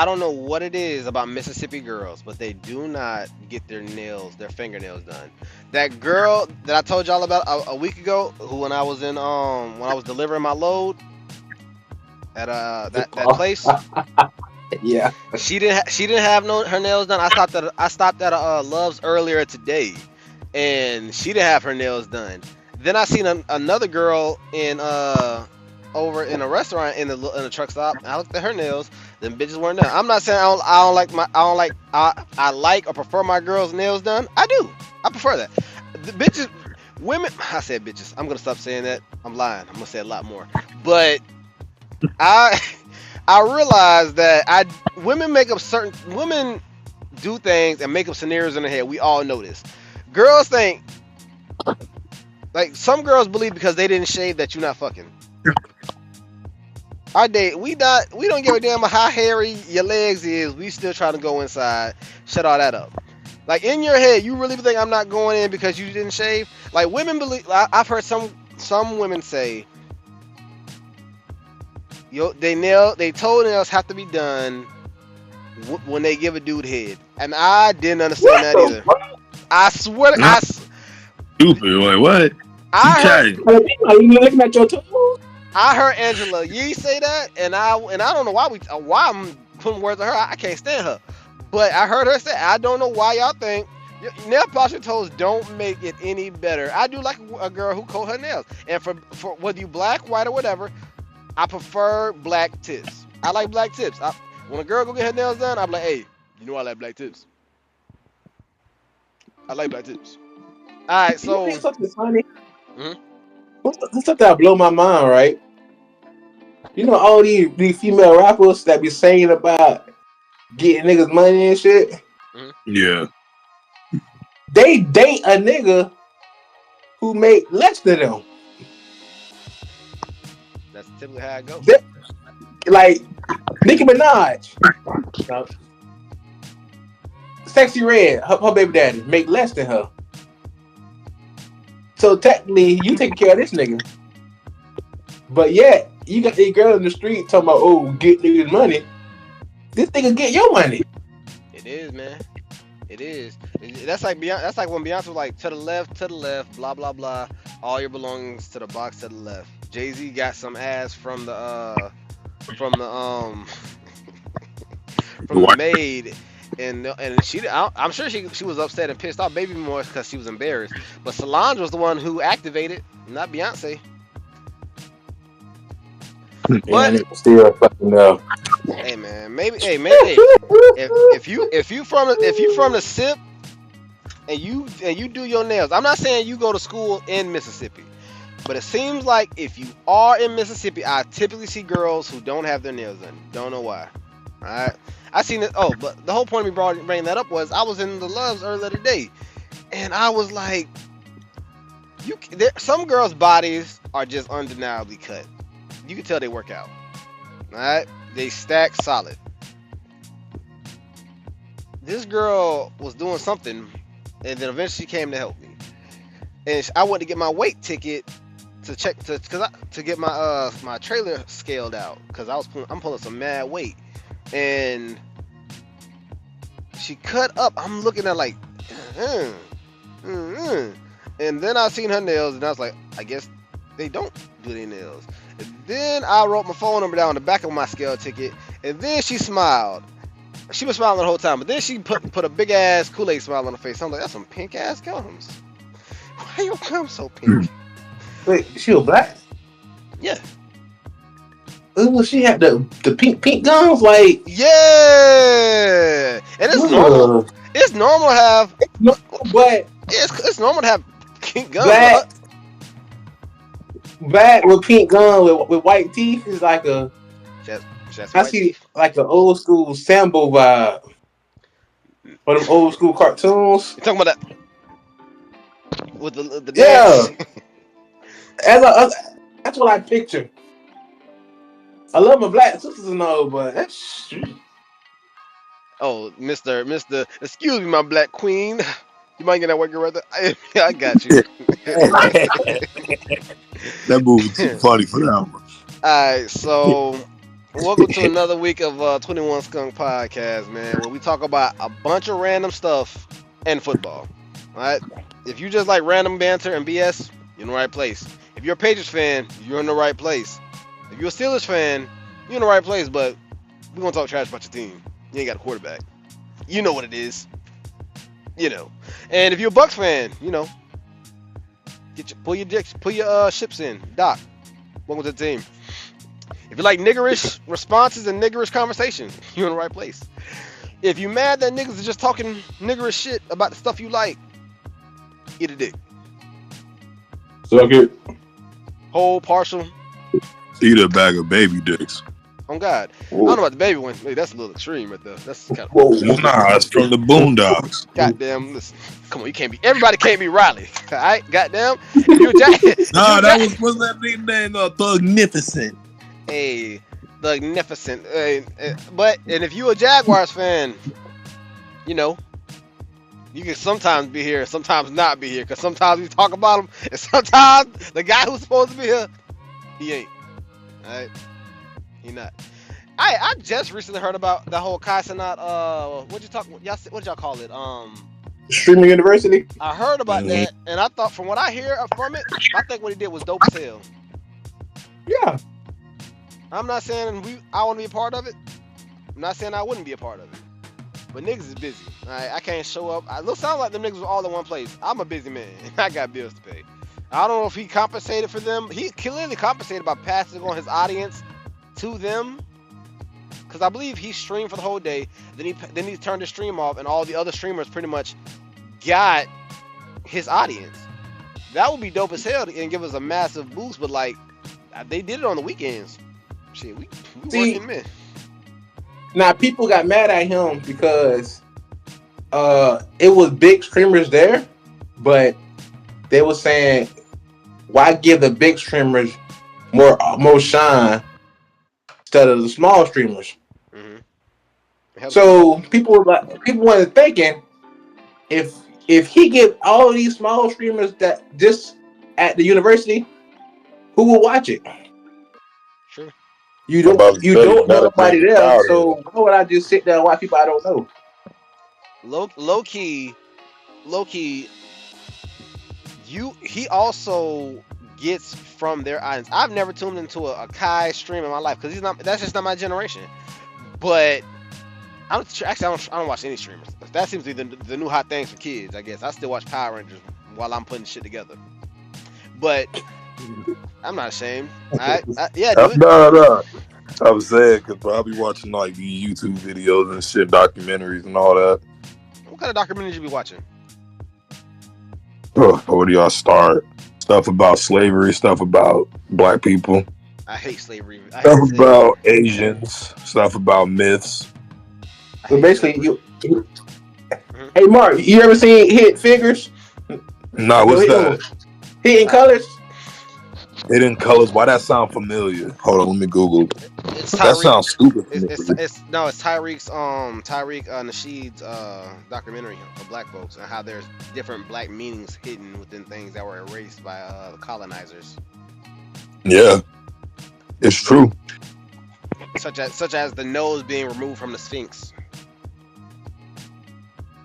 I don't know what it is about Mississippi girls, but they do not get their fingernails done. That girl that I told y'all about a week ago, who when I was delivering my load at that place, Yeah. she didn't have her nails done. I stopped at Love's earlier today, and she didn't have her nails done. Then I seen another girl in over in a restaurant in a truck stop. I looked at her nails. Them bitches weren't done. I'm not saying I don't like I like or prefer my girls' nails done. I do. I prefer that. The bitches, women. I said bitches. I'm gonna stop saying that. I'm lying. I'm gonna say a lot more. But I I realize that women do things and make up scenarios in their head. We all know this. Girls think like some girls believe because they didn't shave that you're not fucking. We don't give a damn how hairy your legs is. We still trying to go inside. Shut all that up. Like in your head, you really think I'm not going in because you didn't shave? Like women believe. I've heard some women say, they toenails have to be done when they give a dude head, and I didn't understand that either. I swear, stupid. Like what? Are you looking at your toes? I heard Angela Yee say that, and I don't know why I'm putting words on her. I can't stand her, but I heard her say, I don't know why y'all think nail polish toes don't make it any better. I do like a girl who coat her nails, and for whether you black, white, or whatever, I prefer black tips. I like black tips. When a girl go get her nails done, I'm like, hey, you know I like black tips. I like black tips. All right, so. You think something funny? Mm-hmm. Something that blow my mind, right? You know all these female rappers that be saying about getting niggas money and shit? Mm-hmm. Yeah. They date a nigga who make less than them. That's typically how it goes. Like Nicki Minaj. Sexy Red, her baby daddy, make less than her. So technically, you taking care of this nigga. But yet, you got a girl in the street talking about, oh, get niggas money. This nigga get your money. It is, man. It is. That's like when Beyonce was like, to the left, blah blah blah. All your belongings to the box to the left. Jay-Z got some ass from the from the maid, and I'm sure she was upset and pissed off, maybe more because she was embarrassed. But Solange was the one who activated, not Beyonce. But still fucking know. Hey man, if you from the SIP and you do your nails, I'm not saying you go to school in Mississippi, but it seems like if you are in Mississippi, I typically see girls who don't have their nails done. Don't know why. All right, I seen it. Oh, but the whole point of me bringing that up was I was in the Loves earlier today, and I was like, some girls' bodies are just undeniably cut. You can tell they work out. All right, they stack solid. This girl was doing something, and then eventually she came to help me. And I went to get my weight ticket to check to get my my trailer scaled out because I'm pulling some mad weight, and she cut up. I'm looking at like, and then I seen her nails, and I was like, I guess they don't do their nails. And then I wrote my phone number down on the back of my scale ticket, and then she smiled. She was smiling the whole time, but then she put a big ass Kool-Aid smile on her face. I'm like, that's some pink ass gums. Why your gums so pink? Wait, she was black? Yeah. Well, she had the pink gums, like yeah. And it's normal. It's normal to have. But it's normal to have pink gums. Black with pink gum with white teeth is like a. I see teeth. Like an old school Sambo vibe. Or them old school cartoons. You talking about that? With the yeah. That's what I picture. I love my black sisters and all, but that's. Oh, Mr. Excuse me, my black queen. You might get that working right there. I got you. That movie too funny for that one. Alright, so Welcome to another week of 21 Skunk Podcast, man, where we talk about a bunch of random stuff and football. All right? If you just like random banter and BS, you're in the right place. If you're a Patriots fan, you're in the right place. If you're a Steelers fan, you're in the right place, but we're going to talk trash about your team. You ain't got a quarterback. You know what it is. You know. And if you're a Bucks fan, you know, pull your ships in. Doc, welcome to the team. If you like niggerish responses and niggerish conversation, you're in the right place. If you mad that niggas are just talking niggerish shit about the stuff you like, eat a dick. Suck it. Whole, partial. Eat a bag of baby dicks. On God. Whoa. I don't know about the baby one. Hey, that's a little extreme right there. That's kind of... Nah, it's from the Boondocks. Goddamn, listen. Come on, everybody can't be Riley. All right? Goddamn. If you nah, that what's that big name? Thugnificent. Hey, Thugnificent. But if you a Jaguars fan, you know, you can sometimes be here, sometimes not be here, because sometimes we talk about him, and sometimes the guy who's supposed to be here, he ain't. All right? He not. I just recently heard about the whole Kai Cenat, what did y'all call it? Streaming University? I heard about that, and I thought, from what I hear from it, I think what he did was dope as hell. Yeah. I'm not saying I want to be a part of it. I'm not saying I wouldn't be a part of it. But niggas is busy. Right? I can't show up. It sounds like them niggas were all in one place. I'm a busy man. I got bills to pay. I don't know if he compensated for them. He clearly compensated by passing on his audience to them. Because I believe he streamed for the whole day. Then he turned the stream off, and all the other streamers pretty much got his audience. That would be dope as hell and give us a massive boost. But like, they did it on the weekends. Shit, we working, man. Now people got mad at him because it was big streamers there, but they were saying, why give the big streamers more shine instead of the small streamers? Mm-hmm. So people were thinking, if he give all these small streamers that just at the university, who will watch it? Sure. You don't know nobody there, so why would I just sit there and watch people I don't know? Low key, he also gets from their audience. I've never tuned into a Kai stream in my life because that's just not my generation. But I don't watch any streamers. That seems to be the new hot things for kids, I guess. I still watch Power Rangers while I'm putting shit together. But I'm not ashamed. No. I'm saying, because I'll be watching like these YouTube videos and shit, documentaries and all that. What kind of documentaries you be watching? Where do y'all start? Stuff about slavery, stuff about black people. I hate slavery. Stuff about Asians, stuff about myths. So basically, Hey Mark, you ever seen Hidden Figures? Nah, what's that? Hidden Colors? Hidden Colors. Why that sound familiar? Hold on, let me Google. That sounds stupid. It's Tariq Nasheed's documentary of black folks and how there's different black meanings hidden within things that were erased by the colonizers. Yeah, it's true. Such as the nose being removed from the Sphinx.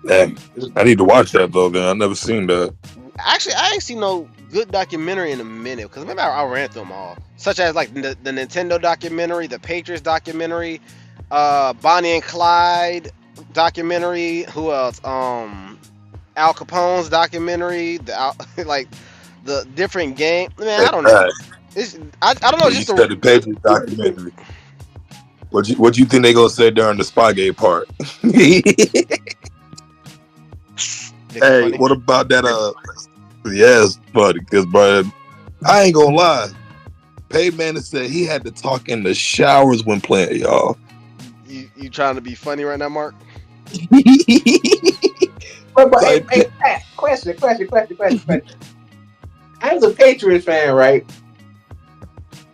Damn, I need to watch that though. Then I never seen that. Actually, I ain't seen no good documentary in a minute because maybe I ran through them all, such as like the Nintendo documentary, the Patriots documentary, Bonnie and Clyde documentary. Who else? Al Capone's documentary. Like the different game. Man, I don't know. I don't know. You said the Patriots documentary. What you think they gonna say during the Spygate part? Hey, what about that? Yeah, it's funny because, bro, I ain't gonna lie. Payman said he had to talk in the showers when playing, y'all. You trying to be funny right now, Mark? Hey, question. As a Patriots fan, right?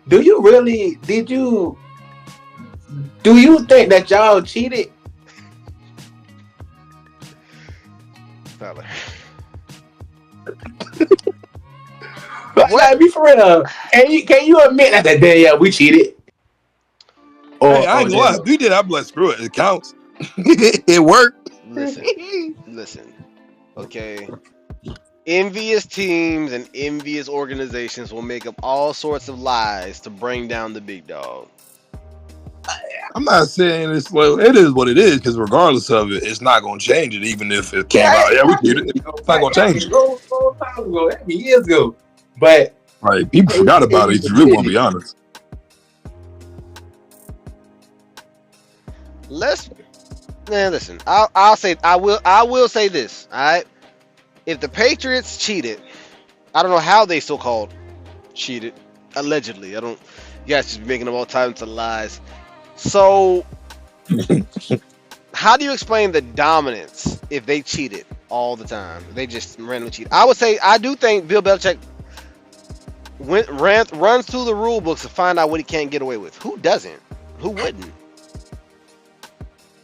Do you think that y'all cheated? Tyler. Like, be for real. Can you admit that we cheated? Hey, I ain't gonna lie. If you did, I'm like, screw it. It counts. It worked. Listen. Okay. Envious teams and envious organizations will make up all sorts of lies to bring down the big dog. I'm not saying it's well, it is what it is, because regardless of it, it's not gonna change it, even if it came out. Yeah, we did it. It's not gonna change it. That be years ago. But like, people forgot about it, if you really want to be honest. Listen. I will say this. All right. If the Patriots cheated, I don't know how they so-called cheated. Allegedly, I don't. You guys just making them all types of lies. So, how do you explain the dominance if they cheated all the time? They just randomly cheat. I would say I do think Bill Belichick runs through the rule books to find out what he can't get away with. Who doesn't? Who wouldn't?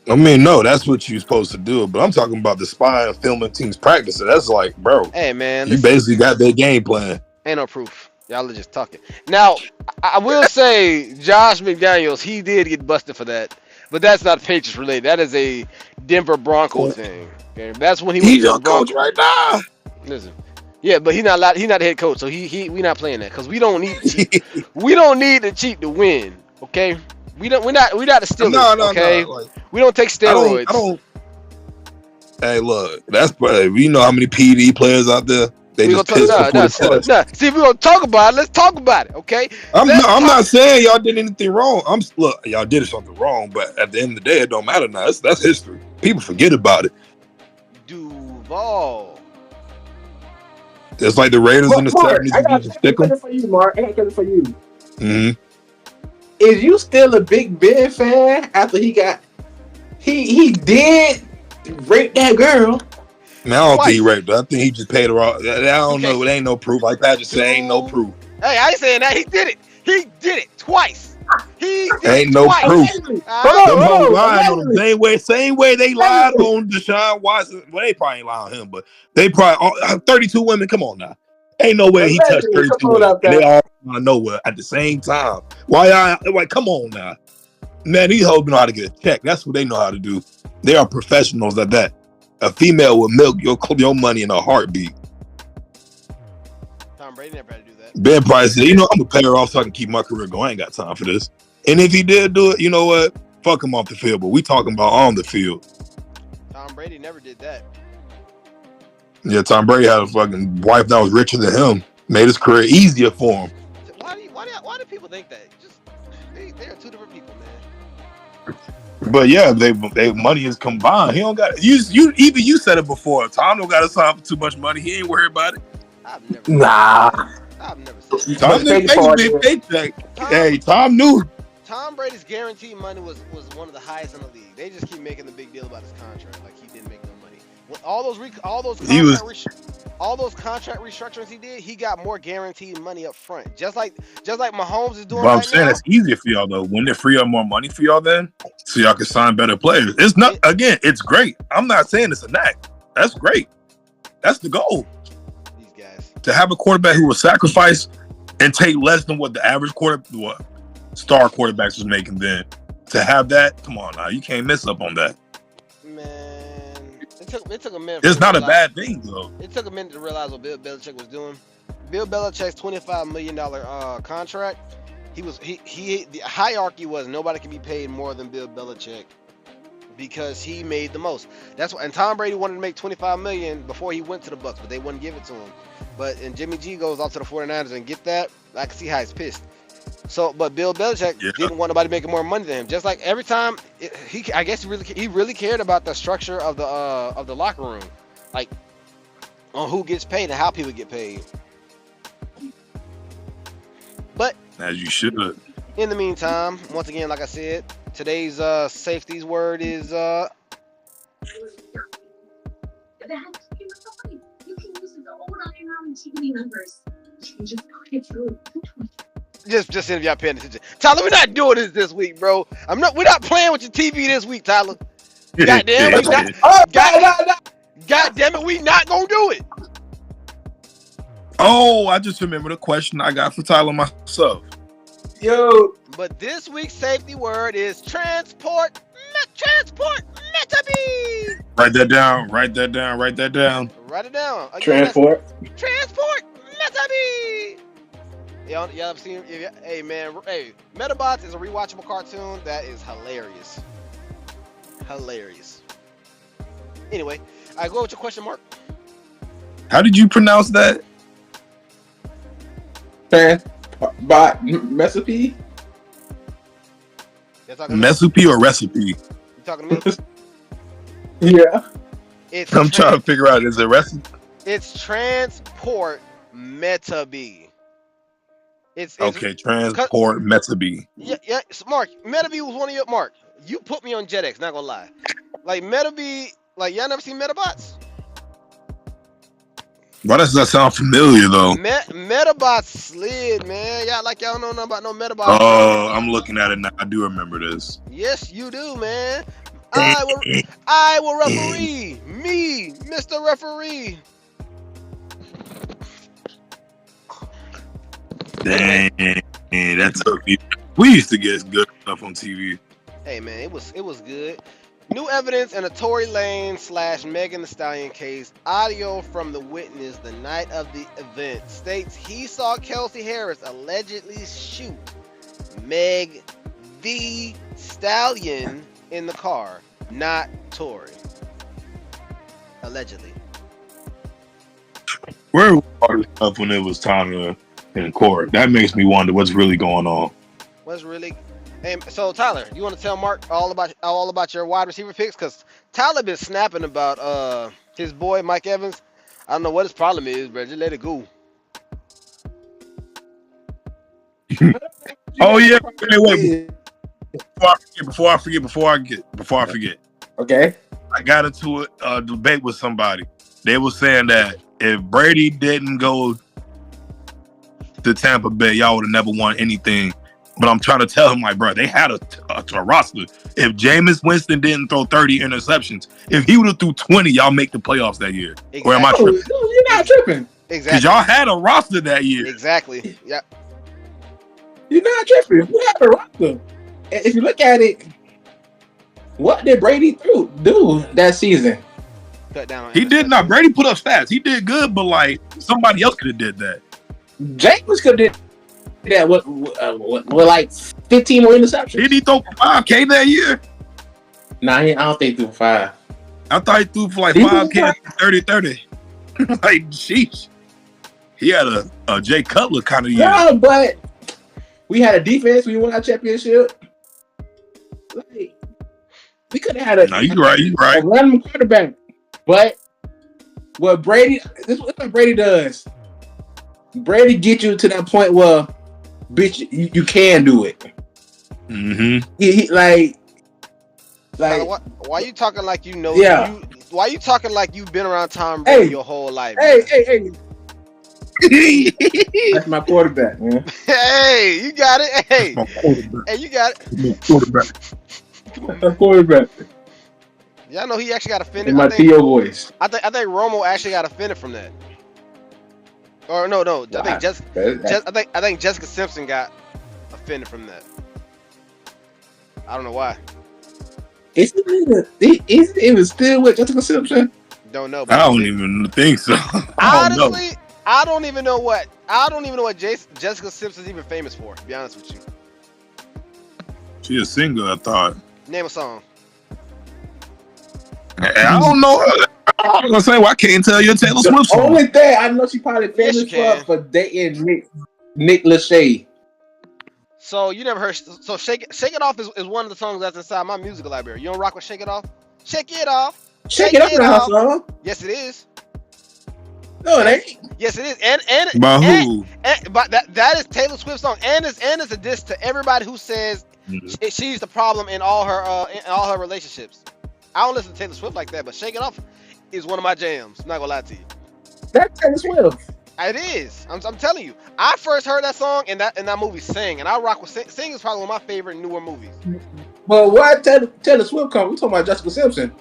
I mean, no, that's what you're supposed to do. But I'm talking about the spying and filming teams practicing. That's like, bro. Hey, man. You basically got their game plan. Ain't no proof. Y'all are just talking. Now, I will say Josh McDaniels, he did get busted for that. But that's not Patriots related. That is a Denver Broncos thing. Okay? That's when he's your coach right now. Listen. Yeah, but he's not allowed, he's not the head coach, so we not playing that because we don't need to cheat. We don't need to cheat to win. Okay? We're not the Steelers. Okay? Like, we don't take steroids. I don't. Hey, look, that's we know how many PD players out there. They just piss before the test. See, if we're gonna talk about it, let's talk about it, okay? I'm not saying y'all did anything wrong. Look, y'all did something wrong, but at the end of the day, it don't matter now. That's history. People forget about it. Duval. It's like the Raiders in the 70s. I got a question for you, Mark. I got a question for you. Mm-hmm. Is you still a Big Ben fan after he did rape that girl? Man, I don't think he raped her. I think he just paid her off. I don't know. It ain't no proof. Like Patrick said, ain't no proof. Hey, I ain't saying that. He did it. He did it twice. Ain't no proof. Them hoes lied on him. Same way they lied on Deshaun Watson. Well, they probably ain't lied on him, but they probably 32 women. Come on now. Ain't no way he touched 32 women. And they all out of nowhere at the same time. Why y'all like, come on now. Man, these hoes know how to get a check. That's what they know how to do. They are professionals at that. A female will milk your money in a heartbeat. Tom Brady never had to do that. Ben Price said, I'm gonna pay her off so I can keep my career going. I ain't got time for this. And if he did do it, you know what? Fuck him off the field. But we talking about on the field. Tom Brady never did that. Yeah, Tom Brady had a fucking wife that was richer than him. Made his career easier for him. Why do people think that? They are two different people, man. But yeah, they money is combined. He don't got you said it before. Tom don't got to sign for too much money. He ain't worried about it. I've never said Tom didn't take a big paycheck. Hey, Tom knew. Tom Brady's guaranteed money was one of the highest in the league. They just keep making the big deal about his contract, like he didn't make no money. With all those contract restructurings he did, he got more guaranteed money up front. Just like Mahomes is doing. But I'm saying it's easier for y'all though. Wouldn't it free up more money for y'all then, so y'all can sign better players? It's not. Again, it's great. I'm not saying it's a knack. That's great. That's the goal. These guys to have a quarterback who will sacrifice and take less than what the average star quarterbacks was making then. To have that, come on now, you can't mess up on that. Man, it took a minute. It's not a bad thing though. It took a minute to realize what Bill Belichick was doing. Bill Belichick's $25 million contract. The hierarchy was nobody can be paid more than Bill Belichick because he made the most. That's why. And Tom Brady wanted to make $25 million before he went to the Bucs, but they wouldn't give it to him. And Jimmy G goes off to the 49ers and get that. I can see how he's pissed. But Bill Belichick didn't want nobody making more money than him. Just like every time, I guess he really cared about the structure of the locker room, like on who gets paid and how people get paid. But as you should. In the meantime, once again, like I said, today's safety's word is Just if y'all paying attention. Tyler, we're not doing this week, bro. We're not playing with your TV this week, Tyler. Goddamn, God damn it, we not gonna do it. Oh, I just remembered a question I got for Tyler myself. Yo. But this week's safety word is transport. Transport Metabee. Write that down. Write that down. Write that down. Write it down. Again, Transport. Transport Metabee. Y'all have seen? Hey man, hey, Metabots is a rewatchable cartoon that is hilarious. Hilarious. Anyway, I go with your question, Mark. How did you pronounce that? Transport recipe. Recipe or recipe? You talking to me? Yeah. I'm trying to figure out, is it recipe? It's transport Metabee. It's okay, transport Metabee. Yeah. Mark, Metabee was one of your Mark. You put me on JetX, not gonna lie. Like Metabee, like y'all never seen Metabots? Why does that sound familiar though? Metabots slid, man. Y'all don't know nothing about no Metabots. Oh, I'm looking at it now. I do remember this. Yes, you do, man. I will referee. Me, Mr. Referee. Dang, that took me. We used to get good stuff on TV. Hey man, it was good. New evidence in a Tory Lanez / Megan Thee Stallion case. Audio from the witness the night of the event states he saw Kelsey Harris allegedly shoot Meg Thee Stallion in the car, not Tory. Allegedly. Where was all this stuff when it was time to in court? That makes me wonder what's really going on. What's really? Hey, so Tyler, you want to tell Mark all about your wide receiver picks? Cause Tyler been snapping about his boy Mike Evans. I don't know what his problem is, bro. Just let it go. Oh yeah. Wait. Before I forget. Okay. I got into a debate with somebody. They were saying that if Brady didn't go to Tampa Bay, y'all would have never won anything. But I'm trying to tell him, like, bro, they had a roster. If Jameis Winston didn't throw 30 interceptions, if he would have threw 20, y'all make the playoffs that year. Exactly. Or am I tripping? No, you're not tripping. Exactly. Because y'all had a roster that year. Exactly. Yeah. You're not tripping. We had a roster. And if you look at it, what did Brady do that season? Cut down on He did not. Brady put up stats. He did good, but like somebody else could have did that. Jameis could have did that with like 15 more interceptions. Did he throw 5K that year? Nah, I don't think he threw 5. I thought he threw for like 5K, 30. Like, sheesh. He had a Jay Cutler kind of year. No, but we had a defense. We won our championship. Like, we could have had a. No, you're right. A random quarterback. But what Brady, this is what Brady does. Brady gets you to that point where, bitch, you can do it. Mm-hmm. He like. Why you talking like you know? Yeah. Why you talking like you've been around Tom Brady your whole life? Hey. That's my quarterback, man. Hey, you got it. Hey, you got it. That's my quarterback. Y'all know he actually got offended. In my Theo voice. I think Romo actually got offended from that. Or no. I think Jessica Simpson got offended from that. I don't know why. Is it was still with Jessica Simpson? Don't know. I don't even think so. Honestly, I don't even know what Jessica Simpson's even famous for. To be honest with you. She a singer, I thought. Name a song. I don't know. I was gonna say, well, I can't tell you a Taylor Swift song. Only thing I know she probably famous for dating Nick Lachey. So you never heard? So Shake It Off is one of the songs that's inside my musical library. You don't rock with Shake It Off? Shake It Off. Shake It Off, not her song. Yes, it is. No, it ain't. Yes, it is. And by who? But that is Taylor Swift's song, and it's a diss to everybody who says she's the problem in all her relationships. I don't listen to Taylor Swift like that, but Shake It Off is one of my jams. I'm not gonna lie to you. That's Taylor Swift. It is. I'm telling you. I first heard that song in that movie Sing, and I rock with Sing. Sing is probably one of my favorite newer movies. But why Taylor Swift come? We talking about Jessica Simpson.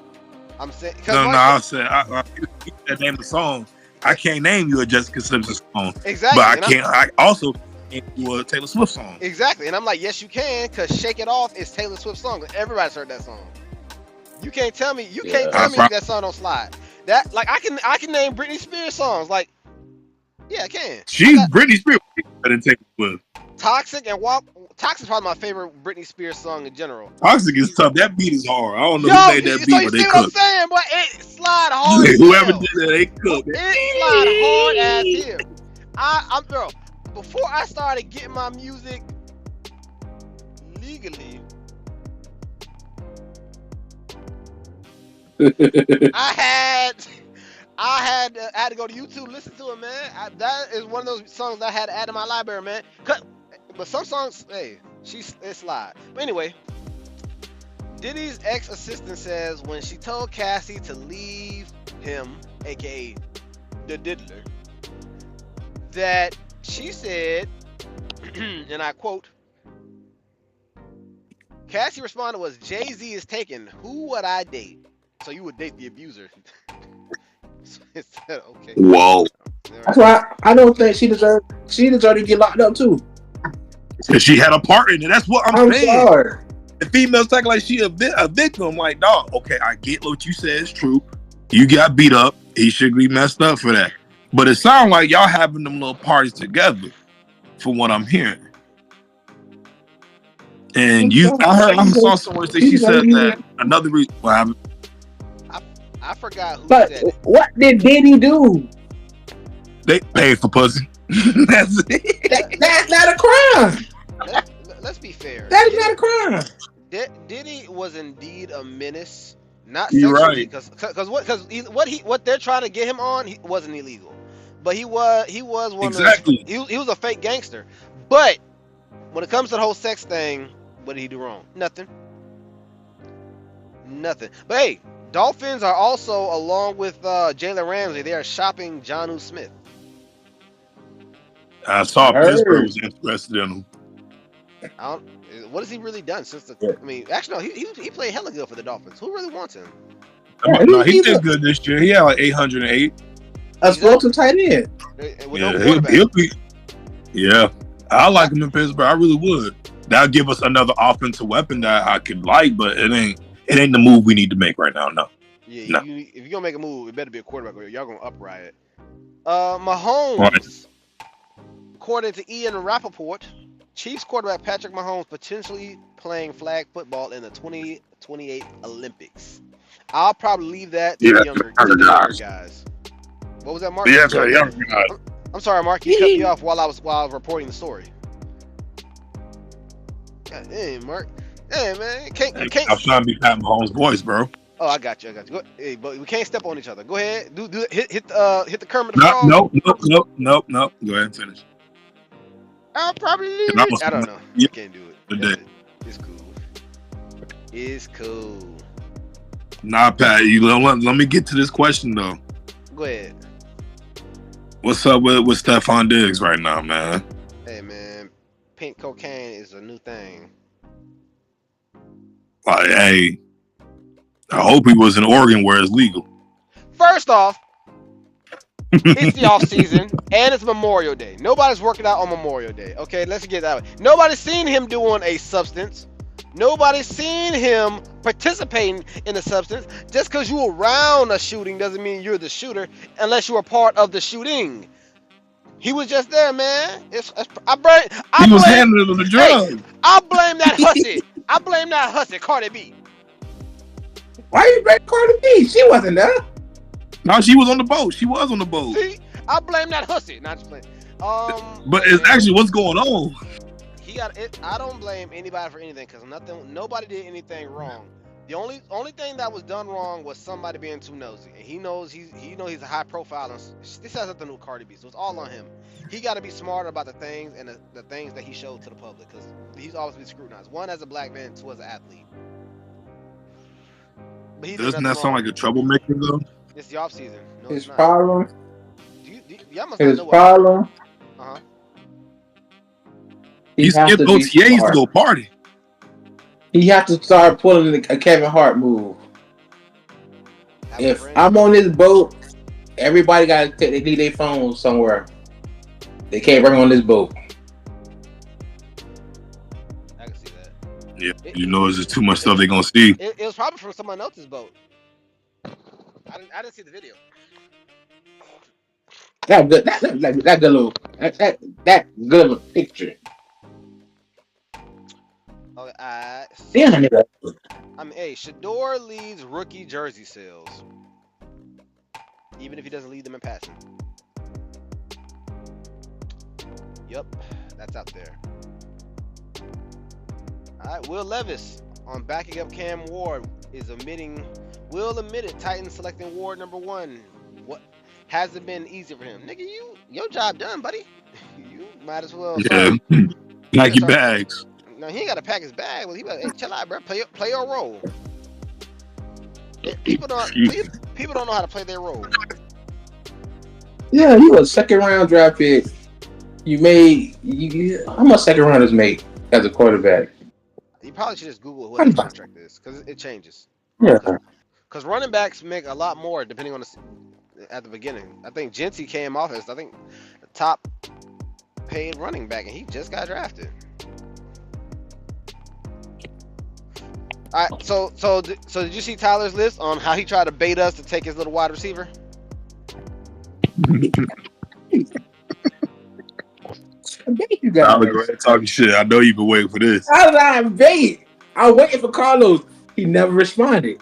I'm saying. I said I name the song. I can't name you a Jessica Simpson song. Exactly. But I into a Taylor Swift song. Exactly, and I'm like, yes, you can, because "Shake It Off" is Taylor Swift's song. Everybody's heard that song. You can't tell me that song don't slide. That like I can name Britney Spears songs. Like, yeah, I can. Britney Spears better than Taylor Swift. Toxic and Walk. Toxic is probably my favorite Britney Spears song in general. Toxic is tough. That beat is hard. I don't know who made that beat, but they cooked. What I'm saying, boy? It slide hard. Whoever did that, they cooked. It slide hard as hell. I'm bro. Before I started getting my music legally, I had to go to YouTube, listen to it, man. That is one of those songs I had to add to my library, man. But some songs, hey, it slide. But anyway, Diddy's ex-assistant says when she told Cassie to leave him, aka the Diddler, that she said, and I quote, Cassie responded was, Jay-Z is taken. Who would I date? So you would date the abuser. Okay. Whoa. That's why I don't think she deserved to get locked up too. Because she had a part in it. That's what I'm saying. Sorry. The females talk like she a victim. Like, dog, okay, I get what you said is true. You got beat up. He should be messed up for that. But it sounds like y'all having them little parties together, from what I'm hearing. And I saw somewhere that she said that another reason. Well, I forgot who said it. What did Diddy do? They paid for pussy. That's it. That's not a crime. Let's be fair. That is not a crime. Diddy was indeed a menace, not You're sexually, right. because what they're trying to get him on, he wasn't illegal, but he was one exactly. Of those, he was a fake gangster. But when it comes to the whole sex thing, what did he do wrong? Nothing. But hey, Dolphins are also, along with Jalen Ramsey, they are shopping Jonnu Smith. I saw Pittsburgh was interested in him. What has he really done since I mean, actually, no, he played hella good for the Dolphins. Who really wants him? No, he did good this year. He had like 808. A floating tight end. He'll be. Yeah, I like him in Pittsburgh. I really would. That'll give us another offensive weapon that I could like, but it ain't the move we need to make right now. No. Yeah, no. If you're gonna make a move, it better be a quarterback or y'all gonna upright it. Mahomes. Right. According to Ian Rappaport, Chiefs quarterback Patrick Mahomes potentially playing flag football in the 2028 Olympics. I'll probably leave that to the younger guys. What was that, Mark? Yeah, to the younger guys. I'm sorry, Mark. You cut me off while I was reporting the story. God damn, Mark. Hey, man. Can't. I'm trying to be Pat Mahomes' voice, bro. Oh, I got you. Go, hey, but we can't step on each other. Go ahead. Hit the Kermit the Frog. Nope. Go ahead and finish. I'll probably leave it. I don't know. You can't do it. It's cool. It's cool. Nah, Pat. Let me get to this question though. Go ahead. What's up with Stephon Diggs right now, man? Hey, man. Pink cocaine is a new thing. Like, hey, I hope he was in Oregon where it's legal. First off, it's the off season and it's Memorial Day. Nobody's working out on Memorial Day. Okay, let's get that way. Nobody's seen him doing a substance. Nobody's seen him participating in a substance. Just because you're around a shooting doesn't mean you're the shooter unless you are part of the shooting. He was just there, man. He was handling the drugs. Hey, I blame that hussy. Cardi B. Why you blame Cardi B? She wasn't there. No, she was on the boat. She was on the boat. See, I blame that hussy. Not just playing. But it's actually what's going on. I don't blame anybody for anything because nobody did anything wrong. The only thing that was done wrong was somebody being too nosy, and he knows he's a high profile. And this has nothing to do with Cardi B, so it's all on him. He got to be smarter about the things and the things that he showed to the public because he's always been scrutinized. One, as a black man, two, as an athlete. But doesn't that sound like a troublemaker though? It's the off season. No, his problem. Y'all must his know problem. He skipped OTAs to go party. He has to start pulling a Kevin Hart move. If I'm on this boat, everybody got to leave their phones somewhere. They can't bring on this boat. Yeah, you know, it's just too much stuff they're gonna see. It was probably from someone else's boat. I didn't see the video. That good. That good little. That good little picture. Okay, Damn, nigga. I mean, hey, Shador leads rookie jersey sales, even if he doesn't lead them in passing. Yep, that's out there. All right, Will Levis on backing up Cam Ward is Will admitted Titans selecting Ward number 1. What hasn't been easy for him, nigga? Your job done, buddy. You might as well. Yeah, pack your bags. No, he ain't got to pack his bag. Well, hey, chill out, bro. Play your role. People don't know how to play their role. Yeah, you a second round draft pick. How much second rounders make as a quarterback? You probably should just Google what his contract is because it changes. Yeah. Because running backs make a lot more depending on at the beginning. I think Genty came off as the top paid running back, and he just got drafted. All right, so did you see Tyler's list on how he tried to bait us to take his little wide receiver? You got go ahead talking shit. I know you've been waiting for this. I'm not bait. I'm waiting for Carlos. He never responded.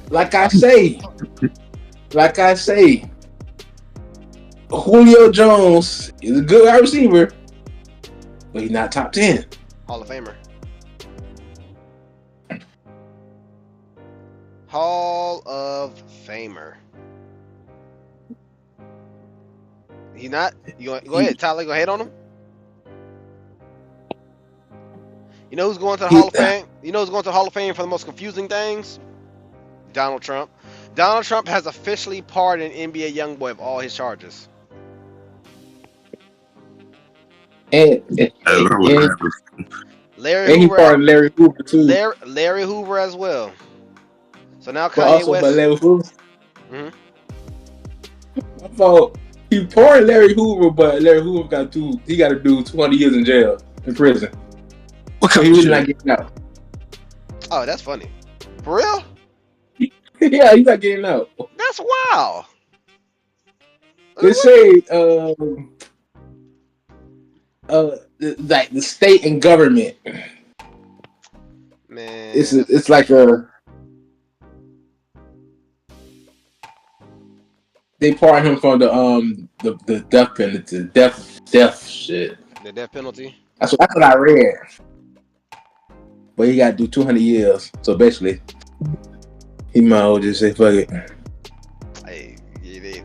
Like I say, Julio Jones is a good wide receiver, but he's not top 10. Hall of Famer. Hall of Famer. He's not. Go ahead, Tyler. Go hate on him. You know who's going to the Hall of Fame? You know who's going to the Hall of Fame for the most confusing things? Donald Trump. Donald Trump has officially pardoned NBA YoungBoy of all his charges. And Larry he Hoover. pardoned Larry Hoover too. Larry Hoover as well. So now But Kanye also West. by Larry Hoover. Mm-hmm. I thought he pardoned Larry Hoover, but Larry Hoover got to do 20 years in jail, in prison. So he was not getting out. Oh, that's funny. For real? Yeah, he's not getting out. That's wild. They say like the state and government. Man, it's like they pardon him from the death penalty, death shit. The death penalty. That's what I read. But he got to do 200 years. So basically, he might as well just say fuck it. Hey,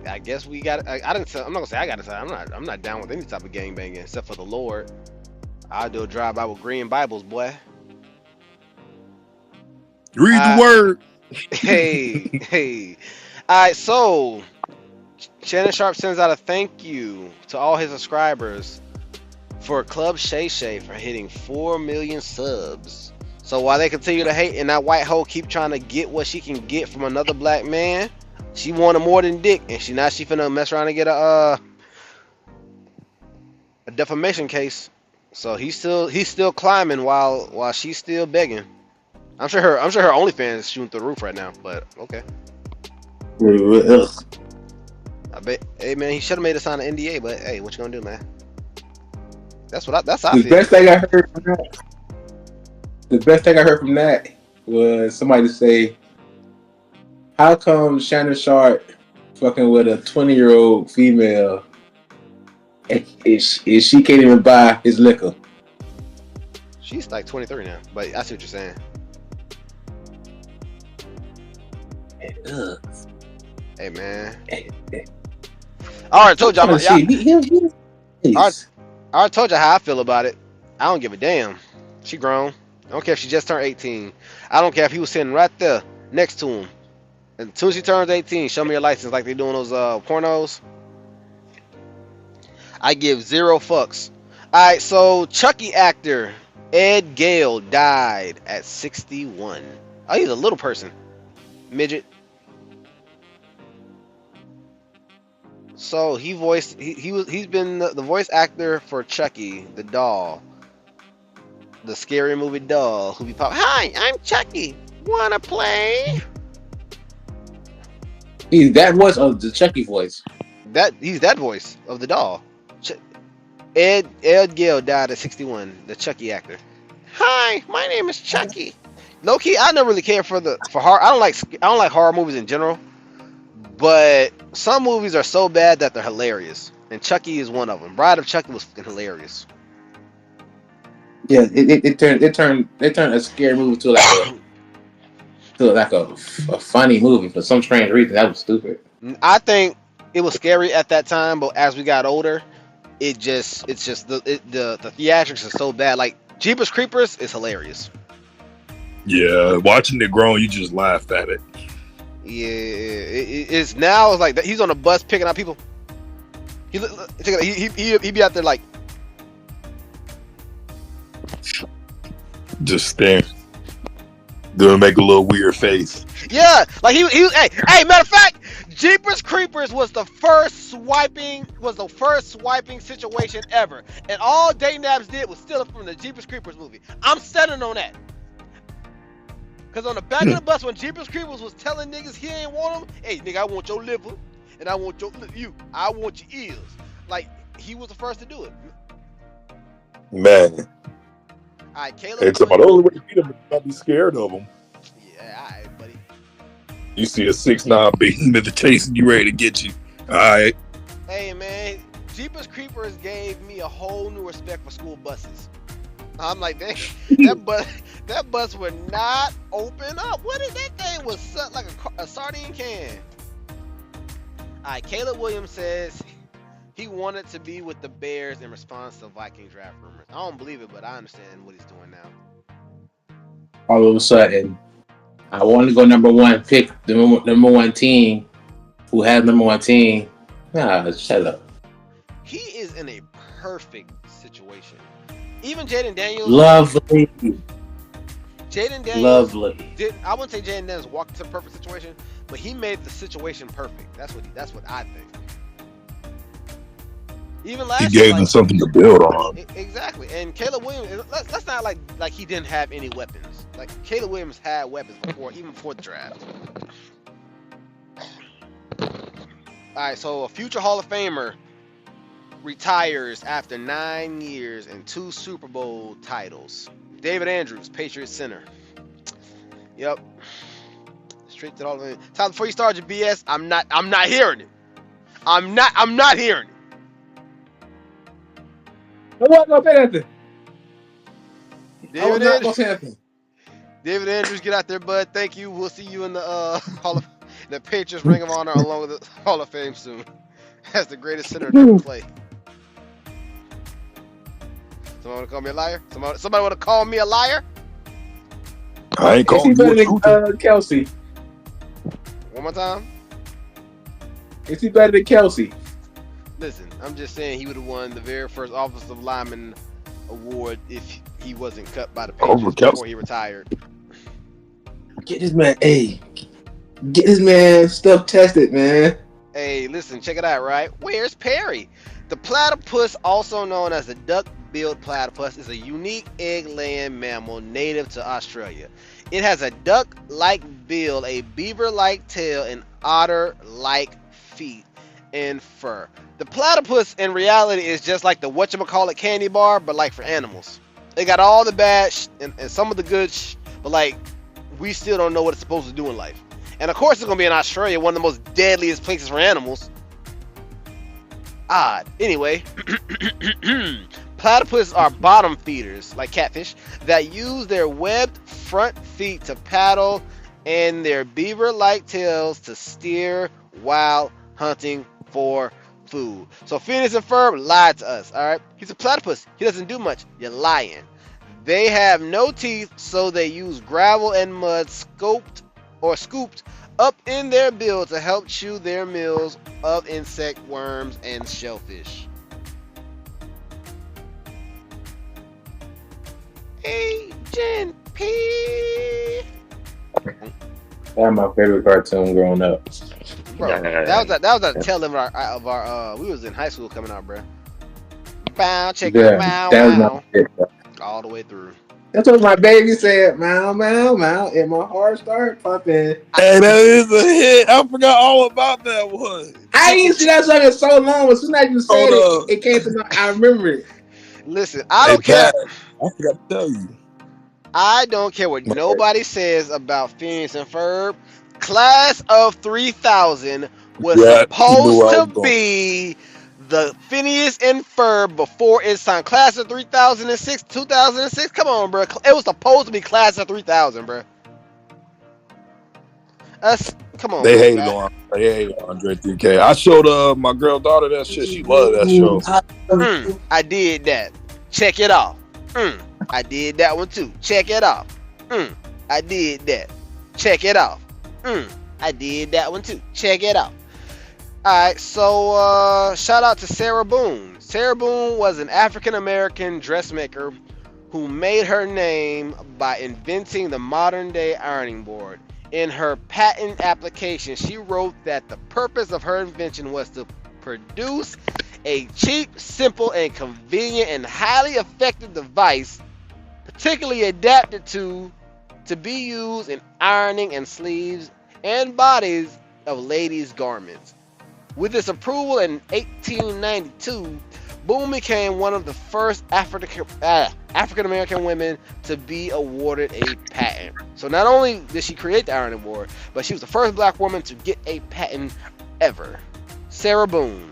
I guess we got. I'm not gonna say I got to. I'm not down with any type of gang banging except for the Lord. I'll do a drive by with green Bibles, boy. Read the word. Hey. All right, so Shannon Sharp sends out a thank you to all his subscribers for Club Shay Shay for hitting 4 million subs. So while they continue to hate and that white hoe keep trying to get what she can get from another black man, she wanted more than dick, and she finna mess around and get a defamation case. So he's still climbing while she's still begging. I'm sure her OnlyFans is shooting through the roof right now, but okay. I bet. Hey man, he should have made us sign an NDA, but hey, what you gonna do, man? That's how I feel. The best thing I heard from that was somebody say, "How come Shannon Sharp fucking with a 20-year-old female, and she can't even buy his liquor?" She's like 23 now, but I see what you're saying. Hey man. I already told y'all. I already told you how I feel about it. I don't give a damn. She grown. I don't care if she just turned 18. I don't care if he was sitting right there next to him. As soon as she turns 18, show me your license like they doing those pornos. I give 0 fucks. Alright, so Chucky actor Ed Gale died at 61. Oh, he's a little person. Midget. So he's been the voice actor for Chucky, the doll. the scary movie doll who be pop. Hi, I'm Chucky. Wanna play? He's that voice of the Chucky voice. He's that voice of the doll. Ed Gill died at 61. The Chucky actor. Hi, my name is Chucky. Low key, I never really care for horror. I don't like horror movies in general, but some movies are so bad that they're hilarious, and Chucky is one of them. Bride of Chucky was fucking hilarious. Yeah, it turned a scary movie to like a funny movie for some strange reason. That was stupid. I think it was scary at that time, but as we got older, it's just the theatrics are so bad. Like Jeepers Creepers is hilarious. Yeah, watching it grown, you just laughed at it. Yeah, it's now it's like that. He's on a bus picking out people. He be out there like just staring. Doing make a little weird face. Yeah, like he hey, matter of fact, Jeepers Creepers was the first swiping situation ever. And all Day Naps did was steal it from the Jeepers Creepers movie. I'm standing on that. Cause on the back of the bus when Jeepers Creepers was telling niggas he ain't want them, hey nigga, I want your liver and I want I want your ears. Like he was the first to do it. Man. Alright, Caleb. It's about the only way to beat them is not be scared of them. Yeah, alright, buddy. You see a 6'9" behemoth chasing you, ready to get you. Alright. Hey man, Jeepers Creepers gave me a whole new respect for school buses. I'm like, that bus would not open up. What is that thing? Was like a sardine can. Alright, Caleb Williams says he wanted to be with the Bears in response to Viking draft rumors. I don't believe it, but I understand what he's doing now. All of a sudden, I want to go number one, pick the number one team who has number one team. Nah, shut up. He is in a perfect situation. Even Jaden Daniels. Lovely. Jaden Daniels. Lovely. I wouldn't say Jaden Daniels walked into the perfect situation, but he made the situation perfect. That's what I think. Even last year, he gave them something to build on. Exactly. And Caleb Williams, let's not like he didn't have any weapons. Like Caleb Williams had weapons even before the draft. All right, so a future Hall of Famer retires after 9 years and 2 Super Bowl titles. David Andrews, Patriots center. Yep. Straight to the Hall of Fame. Tyler, before you start your BS, I'm not hearing it. I'm not hearing it. I'm not gonna say nothing. David Andrews, get out there, bud. Thank you. We'll see you in the Hall of the Patriots Ring of Honor along with the Hall of Fame soon. That's the greatest center to ever play. Somebody want to call me a liar? Somebody want to call me a liar? I ain't calling you Kelsey. One more time. Is he better than Kelsey? Listen, I'm just saying he would have won the very first Offensive Lineman award if he wasn't cut by the Patriots before he retired. Get this man, get this man stuff tested, man. Hey, listen, check it out, right? Where's Perry? The platypus, also known as the duck-billed platypus, is a unique egg-laying mammal native to Australia. It has a duck-like bill, a beaver-like tail, and otter-like feet and fur. The platypus in reality is just like the whatchamacallit candy bar, but like for animals. It got all the bad and some of the good but like we still don't know what it's supposed to do in life. And of course it's gonna be in Australia, one of the most deadliest places for animals. Odd. Anyway, platypus are bottom feeders, like catfish, that use their webbed front feet to paddle and their beaver-like tails to steer while hunting for food. So Phineas and Ferb lied to us, alright? He's a platypus. He doesn't do much. You're lying. They have no teeth, so they use gravel and mud scooped up in their bill to help chew their meals of insect worms and shellfish. Agent P. That's my favorite cartoon growing up. Bro, that was at the tail end of our we was in high school coming out, bro. Bow, check it out, wow. All the way through. That's what my baby said. Meow, meow, meow. And my heart started pumping. Hey, that is a hit. I forgot all about that one. I ain't seen that song in so long. As soon as you said Hold it, up. it came to my. I remember it. Listen, I Hey, don't care. Pat, I forgot to tell you. I don't care what nobody says about Phineas and Ferb. Class of 3000 was Yeah, you knew supposed where I to was going. be the Phineas and Ferb before its time. Class of 3006, 2006. Come on, bro. It was supposed to be Class of 3000, bro. Come on, They man. hated on Andre 3K. I showed my girl daughter that shit. She loved that show. I did that. Check it off. I did that one too. Check it off. I did that. Check it off. I did that one too. Check it out. Alright, so shout out to Sarah Boone. Sarah Boone was an African American dressmaker who made her name by inventing the modern day ironing board. In her patent application, she wrote that the purpose of her invention was to produce a cheap, simple, and convenient and highly effective device, particularly adapted to be used in ironing and sleeves and bodies of ladies' garments. With its approval in 1892, Boone became one of the first African American women to be awarded a patent. So not only did she create the ironing board, but she was the first black woman to get a patent ever. Sarah Boone.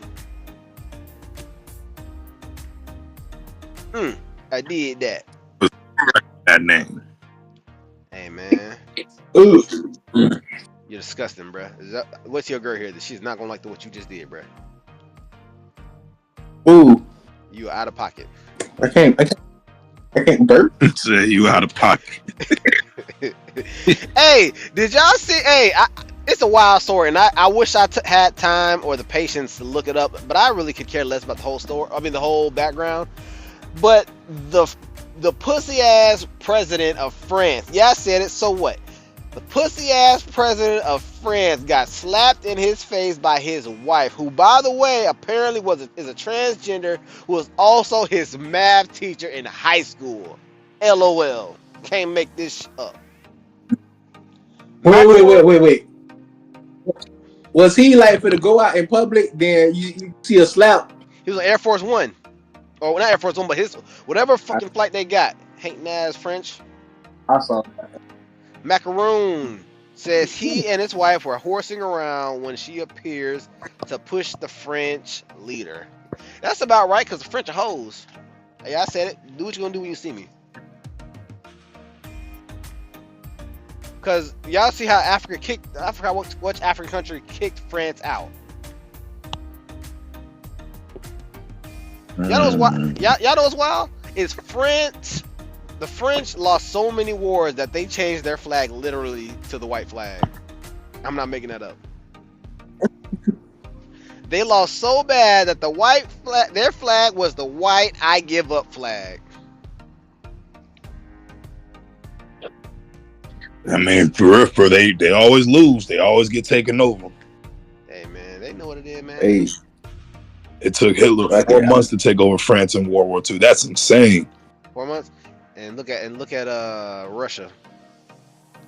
I did that. That name. Hey, man. Ooh. You're disgusting, bruh. What's your girl here that she's not gonna like what you just did, bruh? Ooh. You are out of pocket. I can't burp. Say you out of pocket. Hey, did y'all see? Hey, it's a wild story, and I wish I had time or the patience to look it up, but I really could care less about the whole story. I mean, the whole background. But the pussy ass president of France. Yeah, I said it. So what? The pussy ass president of France got slapped in his face by his wife, who, by the way, apparently is a transgender, who was also his math teacher in high school. LOL. Can't make this up. Wait. Was he like for to go out in public? Then you see a slap. He was on Air Force One, or not Air Force One, but his whatever fucking flight they got. Hating ass French. I saw that. Macaroon says he and his wife were horsing around when she appears to push the French leader. That's about right, because the French are hoes. Hey, I said it. Do what you're gonna do when you see me. Because y'all see how I forgot which African country kicked France out. Y'all know what's wild? Is France. The French lost so many wars that they changed their flag literally to the white flag. I'm not making that up. They lost so bad that their flag was the white I give up flag. I mean, for they always lose. They always get taken over. Hey man, they know what it is, man. Hey. It took Hitler 4 months to take over France in World War II. That's insane. 4 months. And look at Russia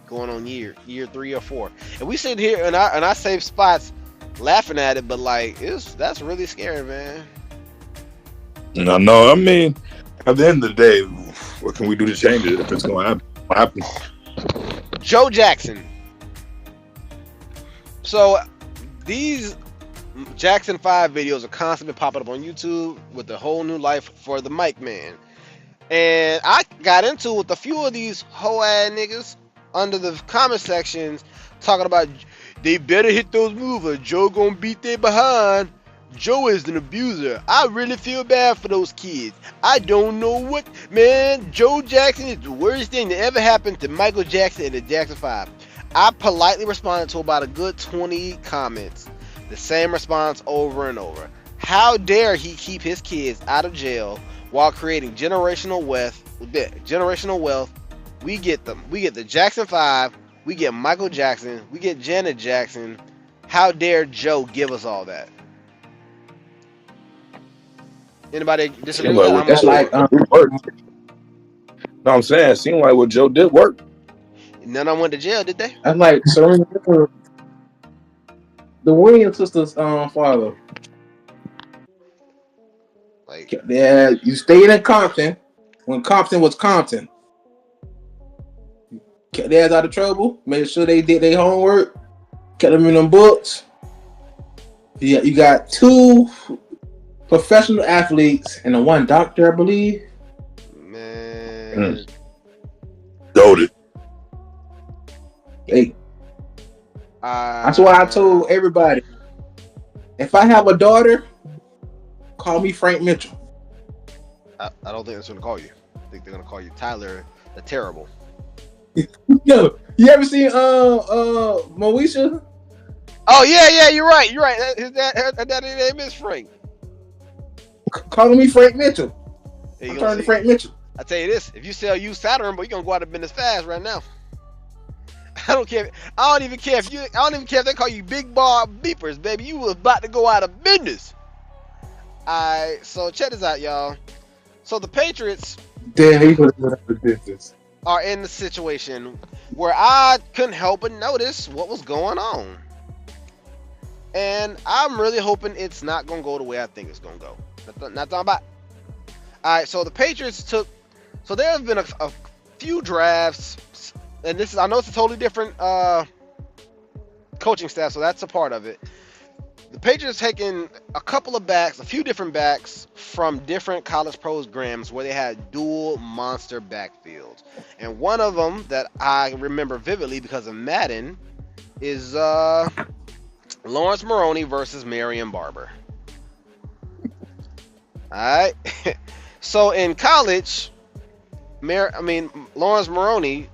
going on year 3 or 4, and we sit here in our safe spots laughing at it, but like that's really scary, man. I know. I mean, at the end of the day, what can we do to change it if it's going to happen? Joe Jackson. So these Jackson 5 videos are constantly popping up on YouTube with the whole new life for the Mike Man. And I got into it with a few of these hoe ass niggas under the comment sections talking about they better hit those moves or Joe gonna beat their behind. Joe is an abuser. I really feel bad for those kids. I don't know what, man. Joe Jackson is the worst thing that ever happened to Michael Jackson and the Jackson 5. I politely responded to about a good 20 comments. The same response over and over. How dare he keep his kids out of jail while creating generational wealth. We get them. We get the Jackson 5. We get Michael Jackson. We get Janet Jackson. How dare Joe give us all that? Anybody disagree with that? That's like No, I'm saying, it seemed like what Joe did work. None of them went to jail, did they? I'm like, so the Williams sisters' father. Like, yeah, you stayed in Compton when Compton was Compton. Kept their ass out of trouble. Made sure they did their homework. Kept them in them books. Yeah, you got 2 professional athletes and 1 doctor, I believe. Man, Goated. Hey, that's why I told everybody, if I have a daughter, call me Frank Mitchell. I don't think that's gonna call you. I think they're gonna call you Tyler the Terrible. Yo, you ever seen Moesha? Oh yeah, you're right. Her daddy name is Frank. Calling me Frank Mitchell. Yeah, I'm turning to Frank Mitchell. I tell you this: if you sell used Saturn, but you're gonna go out of business fast right now. I don't care. I don't even care if they call you Big Bar Beepers, baby. You was about to go out of business. Alright, so check this out, y'all. So the Patriots are in the situation where I couldn't help but notice what was going on. And I'm really hoping it's not going to go the way I think it's going to go. Not talking about. Alright, so the Patriots so there have been a few drafts, and I know it's a totally different coaching staff, so that's a part of it. The Patriots taking a few different backs from different college programs where they had dual monster backfields. And one of them that I remember vividly because of Madden is Lawrence Maroney versus Marion Barber. Alright. So in college, Lawrence Maroney,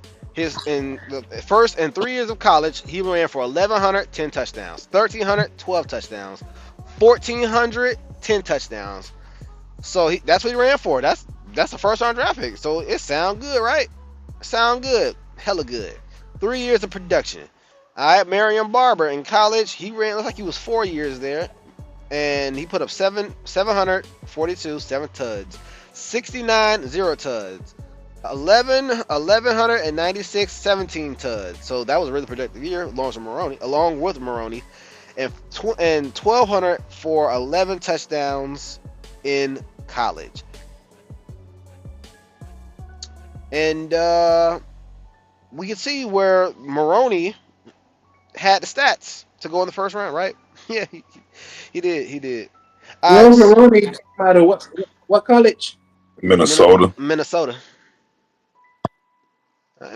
in the first and 3 years of college, he ran for 1,100, 10 touchdowns, 1,300, 12 touchdowns, 1,400, 10 touchdowns. So that's what he ran for. That's a first-round draft pick. So it sound good, right? Sound good, hella good. 3 years of production. All right, Marion Barber in college, he ran. Looks like he was 4 years there, and he put up 742, 7 tuds, 69, 0 tuds. 1,196, 17 tuds. So that was a really productive year, along with Maroney, and 1,200 for 11 touchdowns in college. And we can see where Maroney had the stats to go in the first round, right? Yeah, he did. Maroney came out of what college? Minnesota.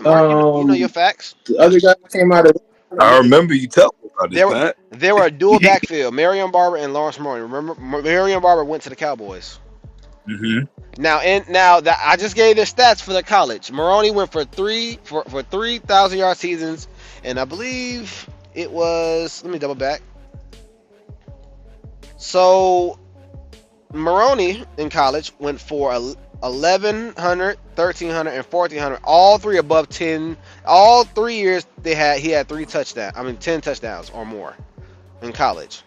Mark, you know your facts. The other guy came out of. I remember you telling me about this. They were a dual backfield, Marion Barber and Lawrence Maroney. Remember, Marion Barber went to the Cowboys. Mm-hmm. Now that I just gave the stats for the college. Maroney went for 3,000-yard seasons, and I believe it was. Let me double back. So Maroney in college went for 1,100, 1,300, and 1,400. All three above 10. All 3 years he had 10 touchdowns or more in college.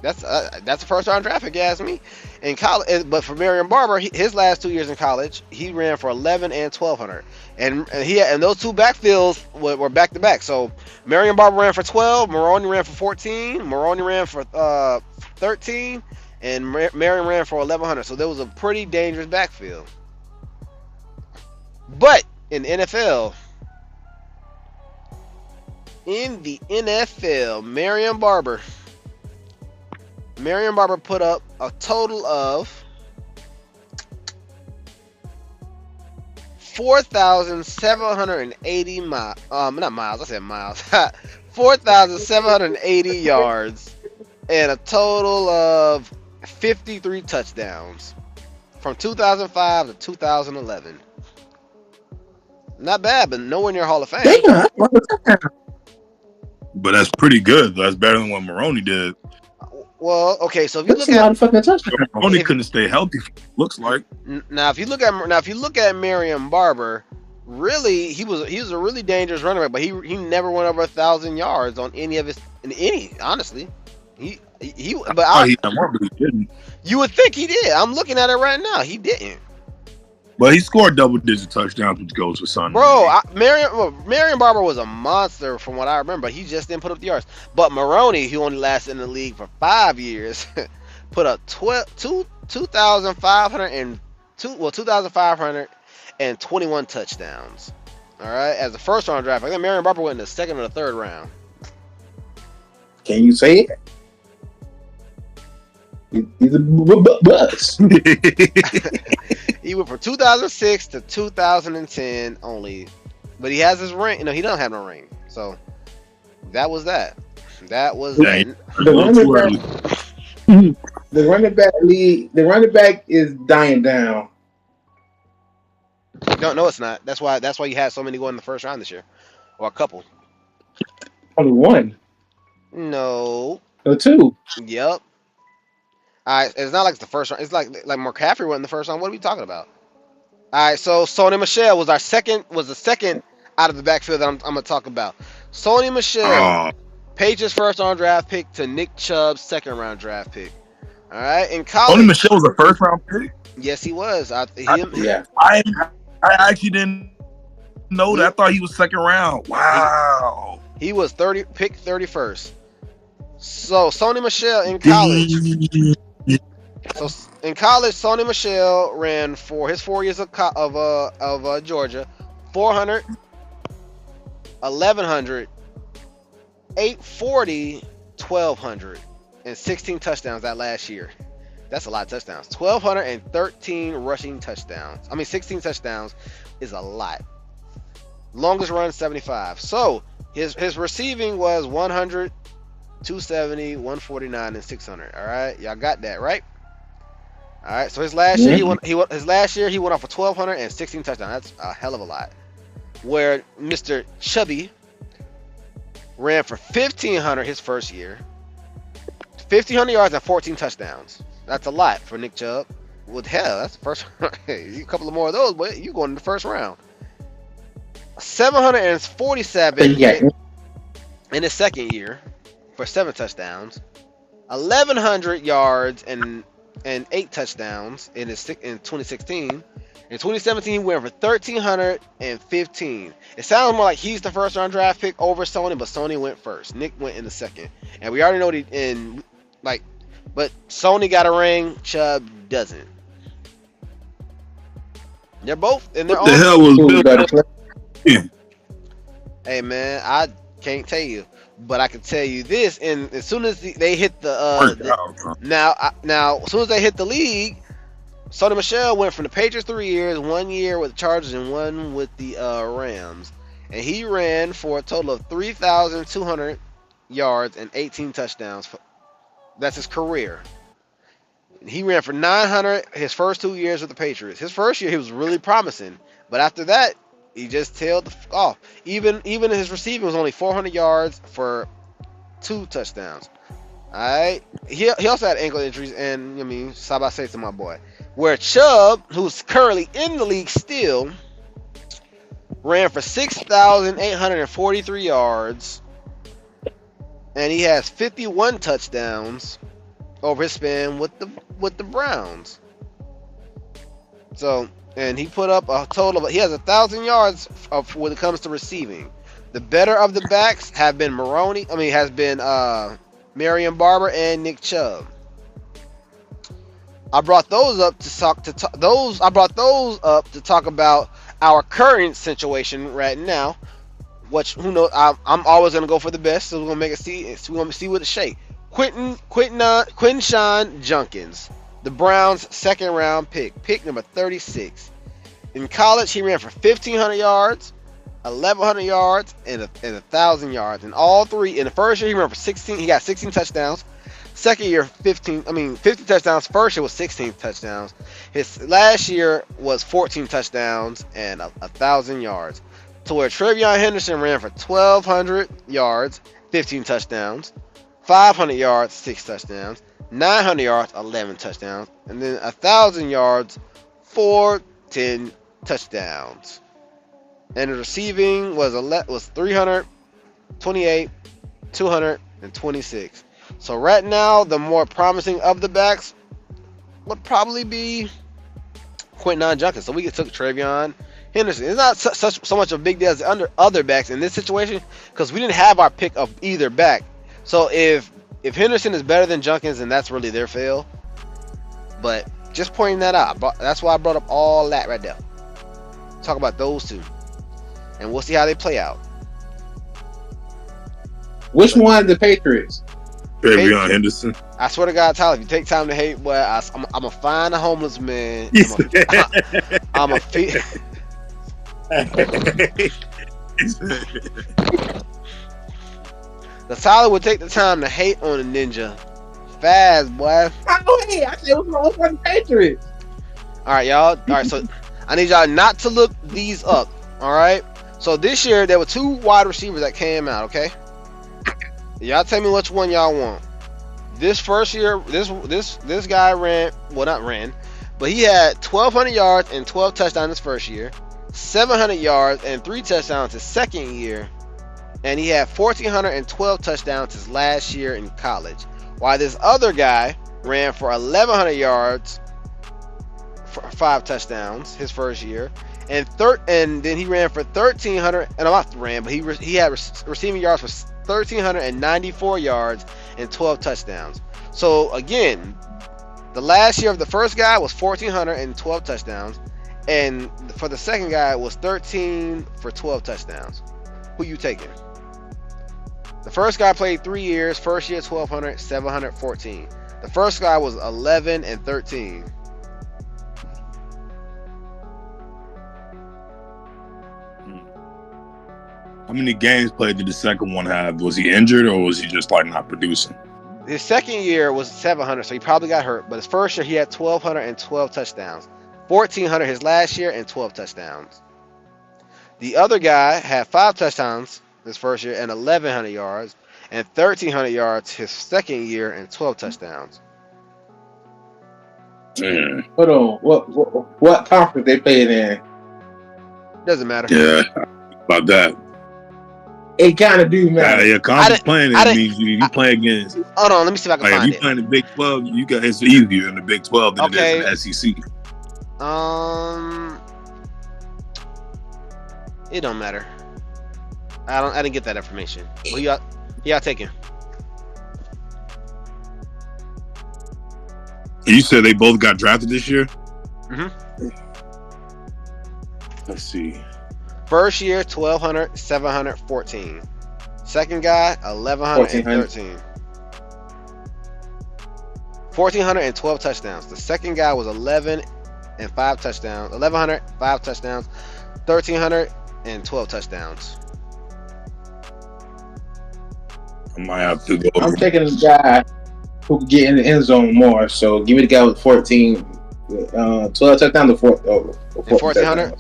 That's a first round draft pick, you ask me. In college, but for Marion Barber, his last 2 years in college, he ran for 11 and 1,200, and those two backfields were back to back. So Marion Barber ran for 12, Maroney ran for 14, Maroney ran for 13. And Marion ran for 1,100, so there was a pretty dangerous backfield. But in the NFL, Marion Barber put up a total of 4,780 miles. Not miles. I said miles. 4,780 yards and a total of 53 touchdowns from 2005 to 2011. Not bad, but nowhere near Hall of Fame. But that's pretty good. That's better than what Maroney did. Well, okay, so if you look at Maroney couldn't stay healthy. Looks like. Now, if you look at Marion Barber, really he was a really dangerous running back, but he never went over 1,000 yards on any honestly. He didn't. You would think he did. I'm looking at it right now. He didn't. But he scored double-digit touchdowns with goals for Sunday. Bro, Marion Barber was a monster from what I remember. He just didn't put up the yards. But Maroney, who only lasted in the league for 5 years, put up 2,521 touchdowns. All right, as a first-round draft. I think Marion Barber went in the second or the third round. Can you say it? He's a bust. He went from 2006 to 2010 only, but he has his ring. No, he doesn't have no ring. So that was that. That was the running back league. The running back is dying down. No, it's not. That's why you had so many going in the first round this year, or a couple. Only one. No. Or two. Yep. All right, it's not like it's the first round. It's like McCaffrey went in the first round. What are we talking about? All right, so Sony Michel was the second out of the backfield that I'm gonna talk about. Sony Michel, Patriots first round draft pick to Nick Chubb's second round draft pick. All right, in college, Sony Michel was a first round pick. Yes, he was. I actually didn't know that. I thought he was second round. Wow. He was pick 31st. So Sony Michel in college. So in college, Sony Michel ran for his 4 years of Georgia, 400, 1100, 840, 1200, and 16 touchdowns that last year. That's a lot of touchdowns. 1,213 rushing touchdowns. 16 touchdowns is a lot. Longest run 75. So his receiving was 100, 270, 149, and 600. All right, y'all got that right? All right. So his last year he went off for 1,200 and 16 touchdowns. That's a hell of a lot. Where Mr. Chubby ran for 1,500 his first year, 1,500 yards and 14 touchdowns. That's a lot for Nick Chubb. Well, hell, that's the first. A couple of more of those, but you going in the first round. 747 in his second year for 7 touchdowns. 1,100 yards and 8 touchdowns in 2016. In 2017, he went for 1,315. It sounds more like he's the first round draft pick over Sony, but Sony went first. Nick went in the second, and we already know but Sony got a ring, Chubb doesn't. They're both in their own. The hell was Bill? Hey man, I can't tell you, but I can tell you this. And as soon as they hit as soon as they hit the league, Sony Michel went from the Patriots 3 years, 1 year with the Chargers and 1 with the Rams, and he ran for a total of 3,200 yards and 18 touchdowns. That's his career. He ran for 900 his first 2 years with the Patriots. His first year he was really promising, but after that he just tailed off. Even his receiving was only 400 yards for 2 touchdowns. All right. He also had ankle injuries, and Saba say to my boy. Where Chubb, who's currently in the league still, ran for 6,843 yards. And he has 51 touchdowns over his span with the Browns. So, and he put up a total of, he has 1,000 yards when it comes to receiving. The better of the backs have been Marion Barber and Nick Chubb. I brought those up to talk about our current situation right now. Which, who knows? I'm always gonna go for the best, so we're gonna make it see. We're gonna see what it shake. Quinshawn Junkins, the Browns' second round pick number 36. In college, he ran for 1,500 yards, 1,100 yards, and 1,000 yards. And all three in the first year, he ran for 16. He got 16 touchdowns. Second year, 50 touchdowns. First year was 16 touchdowns. His last year was 14 touchdowns and 1,000 yards. To where Trevion Henderson ran for 1,200 yards, 15 touchdowns, 500 yards, 6 touchdowns, 900 yards, 11 touchdowns, and then 1,000 yards, 10 touchdowns. And the receiving was 328, 226. So right now, the more promising of the backs would probably be Quinton Junkins. So we took Travion Henderson. It's not so much of a big deal as other backs in this situation because we didn't have our pick of either back. So if Henderson is better than Junkins, then that's really their fail. But just pointing that out. That's why I brought up all that right there. Talk about those two. And we'll see how they play out. Which one the Patriots? Travion Henderson. I swear to God, Tyler, if you take time to hate, boy, I'm going to find a homeless man. I'm a feed. The Tyler would take the time to hate on a ninja. Fast, boy. I don't hate. I said, what's wrong with the Patriots? All right, y'all. All right, so I need y'all not to look these up. All right. So this year there were 2 wide receivers that came out. Okay. Y'all tell me which one y'all want. This first year, this guy not ran, but he had 1,200 yards and 12 touchdowns his first year, 700 yards and 3 touchdowns his second year, and he had 1,412 touchdowns his last year in college. While this other guy ran for 1,100 yards, for 5 touchdowns his first year, and then he ran for 1,300, and I'm not ran, but he had receiving yards for 1,394 yards and 12 touchdowns. So again, the last year of the first guy was 1,412 touchdowns, and for the second guy was 13 for 12 touchdowns. Who you taking? The first guy played 3 years. First year 1,200, 714. The first guy was 11 and 13. How many games played did the second one have? Was he injured or was he just like not producing? His second year was 700, so he probably got hurt. But his first year he had 1,212 touchdowns, 1,400 his last year, and 12 touchdowns. The other guy had 5 touchdowns his first year and 1,100 yards, and 1,300 yards his second year and 12 touchdowns. Hold on, what conference they played in? Doesn't matter. Yeah, about that. It kind of do matter. Yeah, conference playing means you play against. Hold on, let me see if I can find it. If you play in the Big 12, it's easier in the Big 12 than it is in the SEC. It don't matter. I didn't get that information. Who y'all taking? You said they both got drafted this year? Mm-hmm. Let's see. First year, 1,200, 714. Second guy, 1,113. 1,412 touchdowns. The second guy was 11 and 5 touchdowns. 1,100, 5 touchdowns. 1,300 and 12 touchdowns. I might have to go. I'm taking the guy who can get in the end zone more. So give me the guy with 12 touchdowns to 1,400.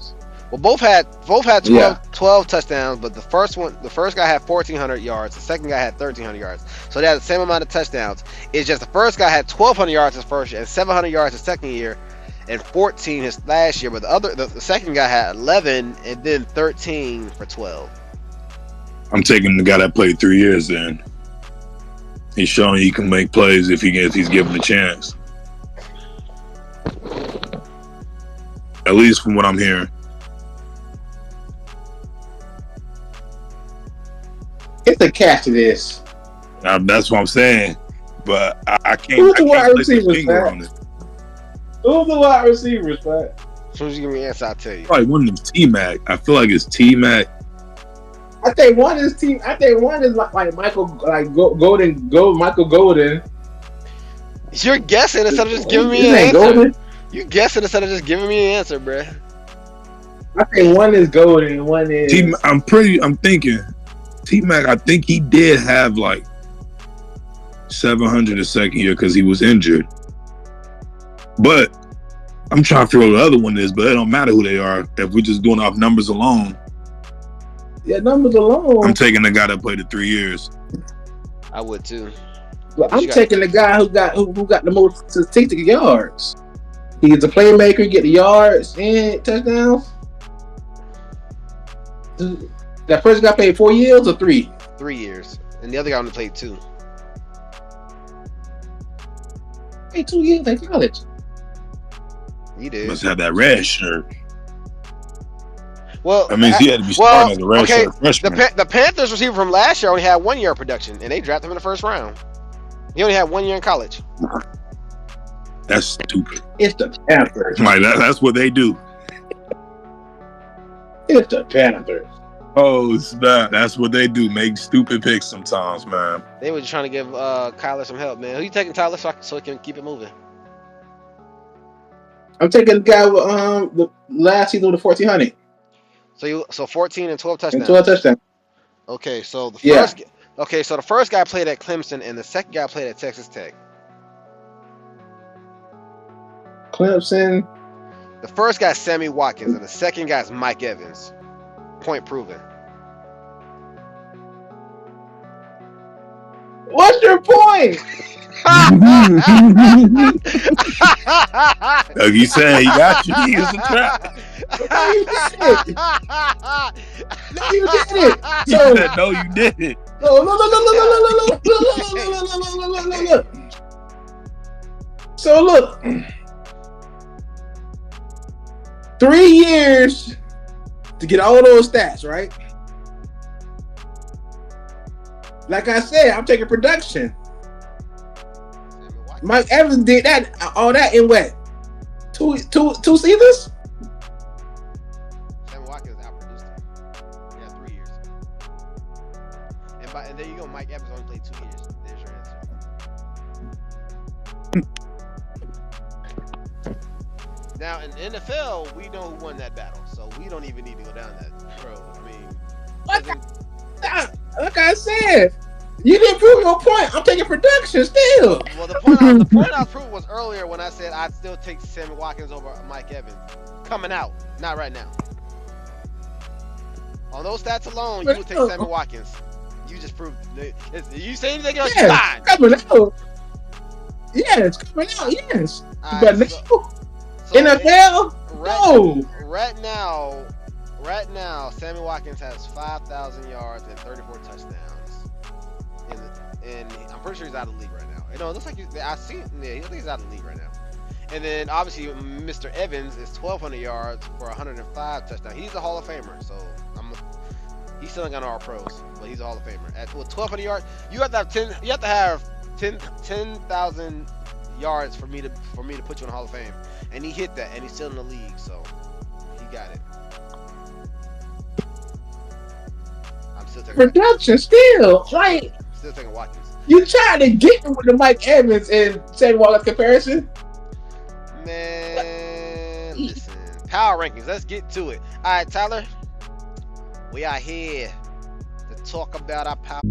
Well, both had 12 touchdowns, but the first guy had 1,400 yards. The second guy had 1,300 yards. So they had the same amount of touchdowns. It's just the first guy had 1,200 yards his first year and 700 yards his second year, and 14 his last year. But the second guy had 11 and then 13 for 12. I'm taking the guy that played 3 years. Then he's showing he can make plays if he's given a chance. At least from what I'm hearing. It's a catch to this. That's what I'm saying. But I can't. Who's the wide place my finger on it. Who's the wide receivers, Pat? As soon as you give me an answer, I'll tell you. Probably one of them T-Mac. I feel like it's T-Mac. I think one is like Michael, like Michael Golden. You're guessing instead of just giving me an answer. Golden? You guessing instead of just giving me an answer, bruh. I think one is Golden and one is. I'm thinking T-Mac. I think he did have like 700 the second year because he was injured. But I'm trying to figure out what the other one is, but it don't matter who they are if we're just doing off numbers alone. Yeah, numbers alone. I'm taking the guy that played the 3 years. I would too. Well, I'm taking the guy who got the most statistic yards. He's a playmaker, get the yards and touchdowns. That first guy played 4 years or 3? 3 years, and the other guy only played 2. Hey, 2 years in college. He did. Must have that red shirt. Well, I mean, he had to be starting as a red shirt freshman. The Panthers receiver from last year only had 1 year of production, and they drafted him in the first round. He only had 1 year in college. That's stupid. It's the Panthers. Like that's what they do. It's the Panthers. Oh, snap. That's what they do. Make stupid picks sometimes, man. They were just trying to give Kyler some help, man. Who you taking, Tyler, so he can keep it moving? I'm taking the guy with the last season with the 1,400. So 14 and 12 touchdowns. And 12 touchdowns. Okay, so the first guy played at Clemson and the second guy played at Texas Tech. Clemson. The first guy's Sammy Watkins and the second guy's Mike Evans. Point proven. What's your point? Like you said, he got you. He was a trap. No, you didn't. No, you didn't. He said, no, you didn't. Look. So look. 3 years to get all those stats, right? Like I said, I'm taking production. Mike Evans did all that in what? Two seasons? Sammy Watkins outproduced him. Yeah, 3 years. And there you go. Mike Evans only played 2 years. There's your answer. Now in the NFL, we know who won that battle, so we don't even need to go down that road. I mean, like I said, you didn't prove your point. I'm taking production still. Well, the point I proved was earlier when I said I'd still take Sammy Watkins over Mike Evans. Coming out, not right now. On those stats alone, you would take Sammy Watkins. You just proved. You say anything else? Yes, coming out. Yes, coming out. Yes, but now. NFL? Right now, Sammy Watkins has 5,000 yards and 34 touchdowns. And I'm pretty sure he's out of the league right now. You know, it looks like I think he's out of the league right now. And then obviously Mr. Evans is 1,200 yards for 105 touchdowns. He's a Hall of Famer, so he's still not all pros, but he's a Hall of Famer. With 1,200 yards, you have to have 10,000 yards for me to put you in the Hall of Fame. And he hit that, and he's still in the league, so he got it. I'm still taking production still. Like, still taking Watkins. You trying to get with the Mike Evans and Sammy Watkins comparison? Man, listen. Power rankings. Let's get to it. All right, Tyler. We are here to talk about our power.